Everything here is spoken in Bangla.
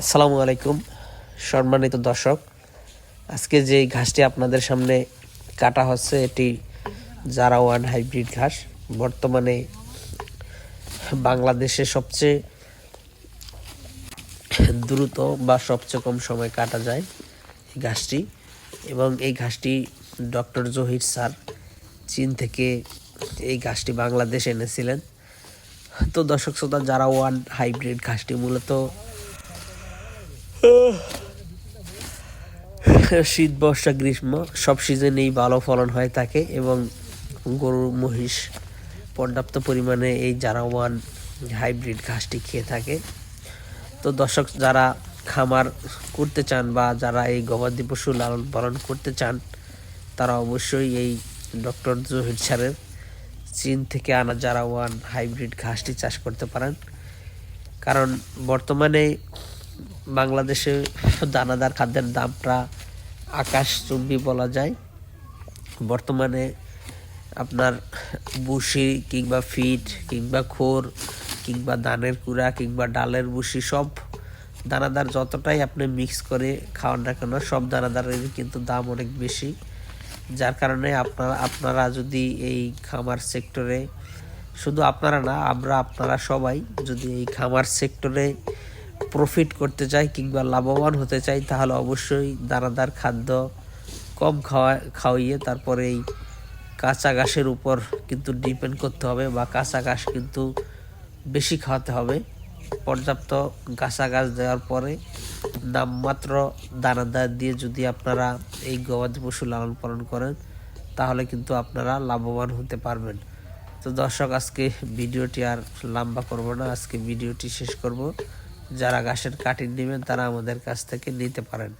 আসসালামু আলাইকুম সম্মানিত দর্শক, আজকে যে ঘাসটি আপনাদের সামনে কাটা হচ্ছে এটি জারাওয়ান হাইব্রিড ঘাস। বর্তমানে বাংলাদেশে সবচেয়ে দ্রুত বা সবচেয়ে কম সময় কাটা যায় এই ঘাসটি, এবং এই ঘাসটি ডক্টর জহির স্যার চীন থেকে এই ঘাসটি বাংলাদেশে এনেছিলেন। তো দর্শক শ্রোতা, জারাওয়ান হাইব্রিড ঘাসটি মূলত শীত, বর্ষা, গ্রীষ্ম সব সিজনেই ভালো ফলন হয়ে থাকে এবং গরু মহিষ পর্যাপ্ত পরিমাণে এই জারাওয়ান হাইব্রিড ঘাসটি খেয়ে থাকে। তো দর্শক, যারা খামার করতে চান বা যারা এই গবাদি পশু লালন পালন করতে চান, তারা অবশ্যই এই ডক্টর জহির স্যারের চীন থেকে আনা জারাওয়ান হাইব্রিড ঘাসটি চাষ করতে পারেন। কারণ বর্তমানে বাংলাদেশে দানাদার খাদ্যের দামটা আকাশচুম্বী বলা যায়। বর্তমানে আপনার ভুসি কিংবা ফিড কিংবা খোর কিংবা ধানের কুড়া কিংবা ডালের ভুসি, সব দানাদার যতটাই আপনি মিক্স করে খাওয়ান না কেন, সব দানাদারের কিন্তু দাম অনেক বেশি। যার কারণে আপনারা যদি এই খামার সেক্টরে, শুধু আপনারা না, আপনারা সবাই যদি এই খামার সেক্টরে প্রফিট করতে চাই কিংবা লাভবান হতে চাই, তাহলে অবশ্যই দানাদার খাদ্য কম খাওয়াইয়ে তারপরে এই কাঁচা ঘাসের উপর কিন্তু ডিপেন্ড করতে হবে, বা কাঁচা ঘাস কিন্তু বেশি খাওয়াতে হবে। পর্যাপ্ত কাঁচা ঘাস দেওয়ার পরে নামমাত্র দানাদার দিয়ে যদি আপনারা এই গবাদি পশু লালন পালন করেন, তাহলে কিন্তু আপনারা লাভবান হতে পারবেন। তো দর্শক, আজকে ভিডিওটি আর লম্বা করব না, আজকে ভিডিওটি শেষ করব। যারা ঘাসের কাটিং নেবেন তারা আমাদের কাছ থেকে নিতে পারেন।